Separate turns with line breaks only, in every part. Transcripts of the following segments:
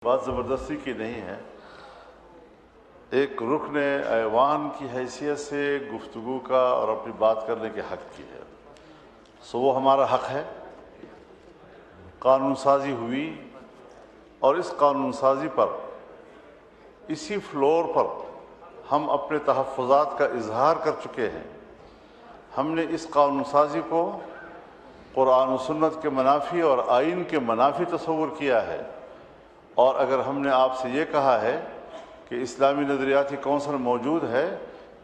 بات زبردستی کی نہیں ہے، ایک رکن ایوان کی حیثیت سے گفتگو کا اور اپنی بات کرنے کے حق کی ہے، وہ ہمارا حق ہے۔ قانون سازی ہوئی اور اس قانون سازی پر اسی فلور پر ہم اپنے تحفظات کا اظہار کر چکے ہیں۔ ہم نے اس قانون سازی کو قرآن و سنت کے منافی اور آئین کے منافی تصور کیا ہے، اور اگر ہم نے آپ سے یہ کہا ہے کہ اسلامی نظریاتی کونسل موجود ہے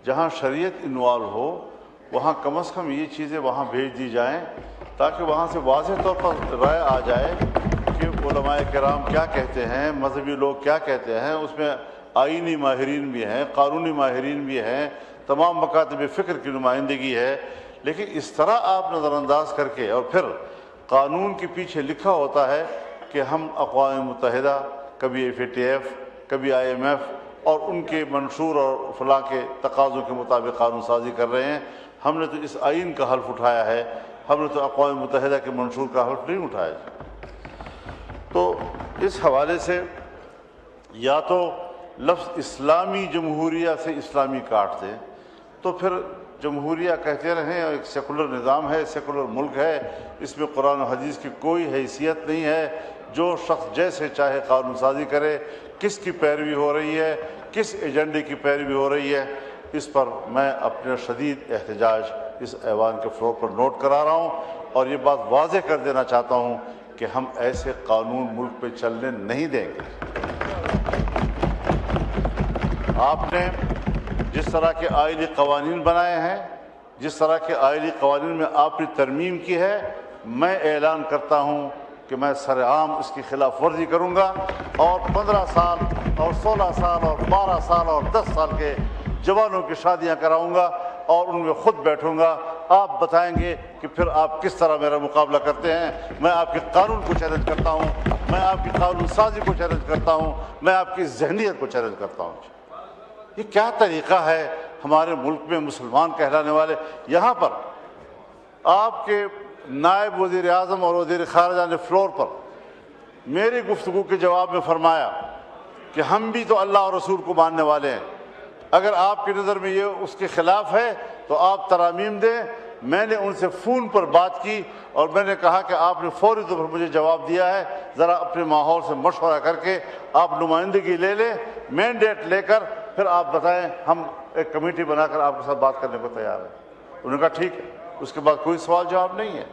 جہاں شریعت انوالو ہو، وہاں کم از کم یہ چیزیں وہاں بھیج دی جائیں تاکہ وہاں سے واضح طور پر رائے آ جائے کہ علماء کرام کیا کہتے ہیں، مذہبی لوگ کیا کہتے ہیں۔ اس میں آئینی ماہرین بھی ہیں، قانونی ماہرین بھی ہیں، تمام مکاتب فکر کی نمائندگی ہے، لیکن اس طرح آپ نظر انداز کر کے اور پھر قانون کے پیچھے لکھا ہوتا ہے کہ ہم اقوام متحدہ، کبھی FATF، کبھی IMF اور ان کے منشور اور فلاں کے تقاضوں کے مطابق قانون سازی کر رہے ہیں۔ ہم نے تو اس آئین کا حلف اٹھایا ہے، ہم نے تو اقوام متحدہ کے منشور کا حلف نہیں اٹھایا۔ تو اس حوالے سے یا تو لفظ اسلامی جمہوریہ سے اسلامی کاٹ دیں، تو پھر جمہوریہ کہتے رہیں، ایک سیکولر نظام ہے، سیکولر ملک ہے، اس میں قرآن و حدیث کی کوئی حیثیت نہیں ہے، جو شخص جیسے چاہے قانون سازی کرے۔ کس کی پیروی ہو رہی ہے، کس ایجنڈے کی پیروی ہو رہی ہے، اس پر میں اپنے شدید احتجاج اس ایوان کے فلور پر نوٹ کرا رہا ہوں، اور یہ بات واضح کر دینا چاہتا ہوں کہ ہم ایسے قانون ملک پہ چلنے نہیں دیں گے۔ آپ نے جس طرح کے آئینی قوانین بنائے ہیں، جس طرح کے آئینی قوانین میں آپ نے ترمیم کی ہے، میں اعلان کرتا ہوں کہ میں سرعام اس کی خلاف ورزی کروں گا، اور 15 سال اور 16 سال اور 12 سال اور 10 سال کے جوانوں کی شادیاں کراؤں گا اور ان میں خود بیٹھوں گا۔ آپ بتائیں گے کہ پھر آپ کس طرح میرا مقابلہ کرتے ہیں۔ میں آپ کے قانون کو چیلنج کرتا ہوں، میں آپ کی قانون سازی کو چیلنج کرتا ہوں، میں آپ کی ذہنیت کو چیلنج کرتا ہوں۔ یہ کیا طریقہ ہے ہمارے ملک میں مسلمان کہلانے والے؟ یہاں پر آپ کے نائب وزیر اعظم اور وزیر خارجہ نے فلور پر میری گفتگو کے جواب میں فرمایا کہ ہم بھی تو اللہ اور رسول کو ماننے والے ہیں، اگر آپ کی نظر میں یہ اس کے خلاف ہے تو آپ ترامیم دیں۔ میں نے ان سے فون پر بات کی اور میں نے کہا کہ آپ نے فوری طور پر مجھے جواب دیا ہے، ذرا اپنے ماحول سے مشورہ کر کے آپ نمائندگی لے لیں، مینڈیٹ لے کر پھر آپ بتائیں، ہم ایک کمیٹی بنا کر آپ کے ساتھ بات کرنے کو تیار ہیں۔ انہوں نے کہا ٹھیک ہے۔ اس کے بعد کوئی سوال جواب نہیں ہے۔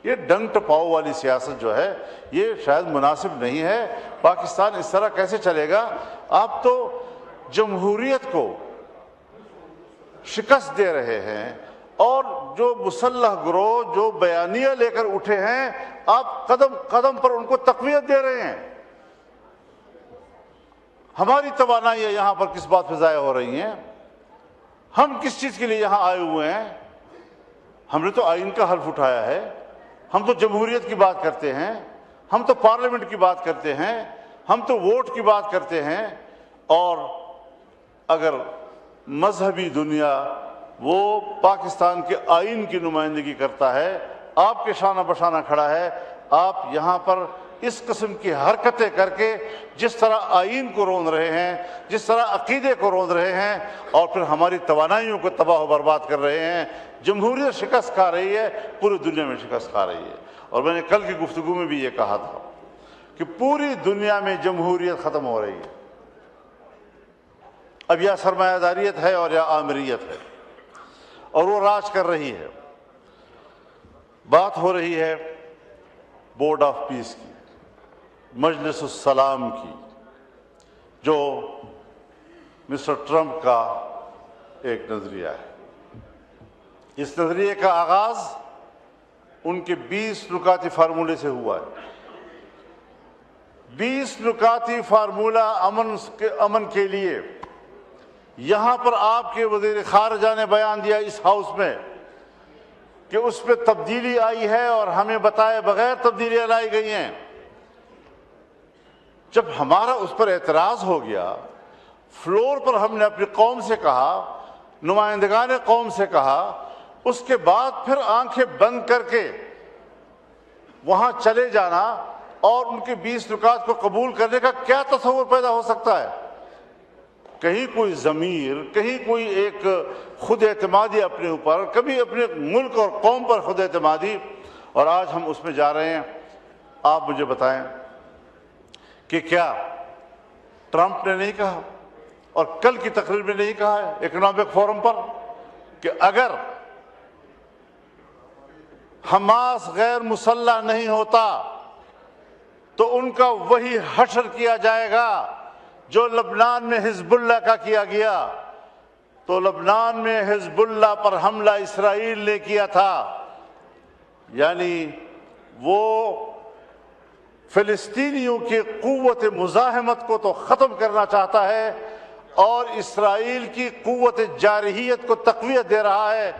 یہ ڈنگ ٹپاؤ والی سیاست جو ہے یہ شاید مناسب نہیں ہے۔ پاکستان اس طرح کیسے چلے گا؟ آپ تو جمہوریت کو شکست دے رہے ہیں، اور جو مسلح گروہ جو بیانیہ لے کر اٹھے ہیں، آپ قدم قدم پر ان کو تقویت دے رہے ہیں۔ ہماری توانائیاں یہاں پر کس بات پہ ضائع ہو رہی ہیں؟ ہم کس چیز کے لیے یہاں آئے ہوئے ہیں؟ ہم نے تو آئین کا حلف اٹھایا ہے، ہم تو جمہوریت کی بات کرتے ہیں، ہم تو پارلیمنٹ کی بات کرتے ہیں، ہم تو ووٹ کی بات کرتے ہیں۔ اور اگر مذہبی دنیا وہ پاکستان کے آئین کی نمائندگی کرتا ہے، آپ کے شانہ بشانہ کھڑا ہے، آپ یہاں پر اس قسم کی حرکتیں کر کے جس طرح آئین کو روند رہے ہیں، جس طرح عقیدے کو روند رہے ہیں، اور پھر ہماری توانائیوں کو تباہ و برباد کر رہے ہیں۔ جمہوریت شکست کھا رہی ہے، پوری دنیا میں شکست کھا رہی ہے۔ اور میں نے کل کی گفتگو میں بھی یہ کہا تھا کہ پوری دنیا میں جمہوریت ختم ہو رہی ہے۔ اب یا سرمایہ داریت ہے اور یا آمریت ہے، اور وہ راج کر رہی ہے۔ بات ہو رہی ہے بورڈ آف پیس کی، مجلس السلام کی، جو مسٹر ٹرمپ کا ایک نظریہ ہے۔ اس نظریے کا آغاز ان کے 20 نکاتی فارمولے سے ہوا ہے۔ 20 نکاتی فارمولہ امن کے لیے یہاں پر آپ کے وزیر خارجہ نے بیان دیا اس ہاؤس میں کہ اس پہ تبدیلی آئی ہے اور ہمیں بتائے بغیر تبدیلیاں لائی گئی ہیں۔ جب ہمارا اس پر اعتراض ہو گیا، فلور پر ہم نے اپنی قوم سے کہا، نمائندگان قوم سے کہا، اس کے بعد پھر آنکھیں بند کر کے وہاں چلے جانا اور ان کے 20 نکات کو قبول کرنے کا کیا تصور پیدا ہو سکتا ہے؟ کہیں کوئی ضمیر، کہیں کوئی ایک خود اعتمادی اپنے اوپر، کبھی اپنے ملک اور قوم پر خود اعتمادی، اور آج ہم اس میں جا رہے ہیں۔ آپ مجھے بتائیں کہ کیا ٹرمپ نے نہیں کہا اور کل کی تقریر میں نہیں کہا ہے اکنامک فورم پر کہ اگر حماس غیر مسلح نہیں ہوتا تو ان کا وہی حشر کیا جائے گا جو لبنان میں حزب اللہ کا کیا گیا؟ تو لبنان میں حزب اللہ پر حملہ اسرائیل نے کیا تھا، یعنی وہ فلسطینیوں کی قوت مزاحمت کو تو ختم کرنا چاہتا ہے اور اسرائیل کی قوت جارحیت کو تقویت دے رہا ہے۔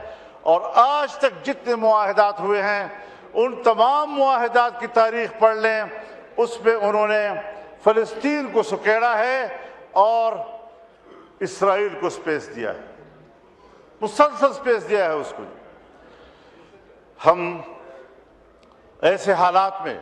اور آج تک جتنے معاہدات ہوئے ہیں ان تمام معاہدات کی تاریخ پڑھ لیں، اس میں انہوں نے فلسطین کو سکیڑا ہے اور اسرائیل کو سپیس دیا ہے، مسلسل سپیس دیا ہے اس کو۔ ہم ایسے حالات میں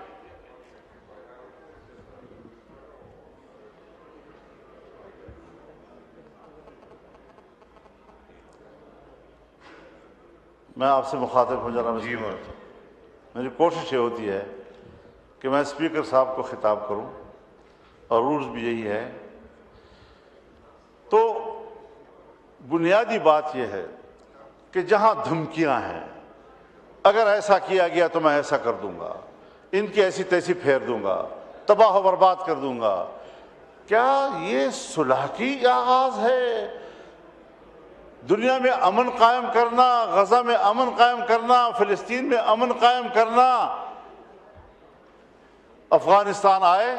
میں آپ سے مخاطب ہو جانا، میری کوشش یہ ہوتی ہے کہ میں اسپیکر صاحب کو خطاب کروں اور رولز بھی یہی ہے۔ تو بنیادی بات یہ ہے کہ جہاں دھمکیاں ہیں، اگر ایسا کیا گیا تو میں ایسا کر دوں گا، ان کی ایسی تیسی پھیر دوں گا، تباہ و برباد کر دوں گا، کیا یہ صلح کی آغاز ہے؟ دنیا میں امن قائم کرنا، غزہ میں امن قائم کرنا، فلسطین میں امن قائم کرنا۔ افغانستان آئے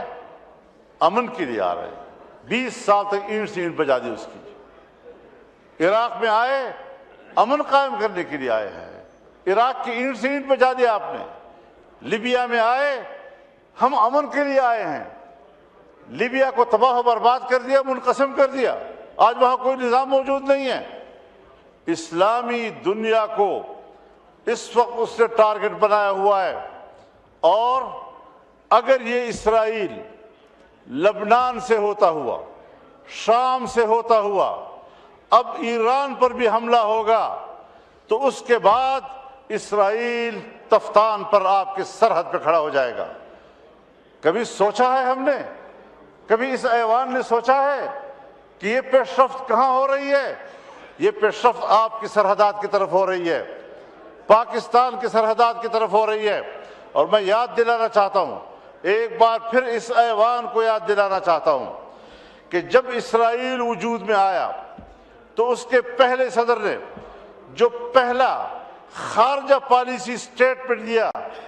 امن کے لیے آ رہے، 20 سال تک اینٹ سے اینٹ بجا دی اس کی۔ عراق میں آئے امن قائم کرنے کے لیے آئے ہیں، عراق کی اینٹ سے اینٹ بجا دیا آپ نے۔ لیبیا میں آئے ہم امن کے لیے آئے ہیں، لیبیا کو تباہ و برباد کر دیا، منقسم کر دیا، آج وہاں کوئی نظام موجود نہیں ہے۔ اسلامی دنیا کو اس وقت اس نے ٹارگٹ بنایا ہوا ہے، اور اگر یہ اسرائیل لبنان سے ہوتا ہوا، شام سے ہوتا ہوا، اب ایران پر بھی حملہ ہوگا تو اس کے بعد اسرائیل تفتان پر آپ کے سرحد پہ کھڑا ہو جائے گا۔ کبھی سوچا ہے ہم نے، کبھی اس ایوان نے سوچا ہے کہ یہ پیش رفت کہاں ہو رہی ہے؟ یہ پیش رفت آپ کی سرحدات کی طرف ہو رہی ہے، پاکستان کی سرحدات کی طرف ہو رہی ہے۔ اور میں یاد دلانا چاہتا ہوں، ایک بار پھر اس ایوان کو یاد دلانا چاہتا ہوں کہ جب اسرائیل وجود میں آیا تو اس کے پہلے صدر نے جو پہلا خارجہ پالیسی سٹیٹمنٹ دیا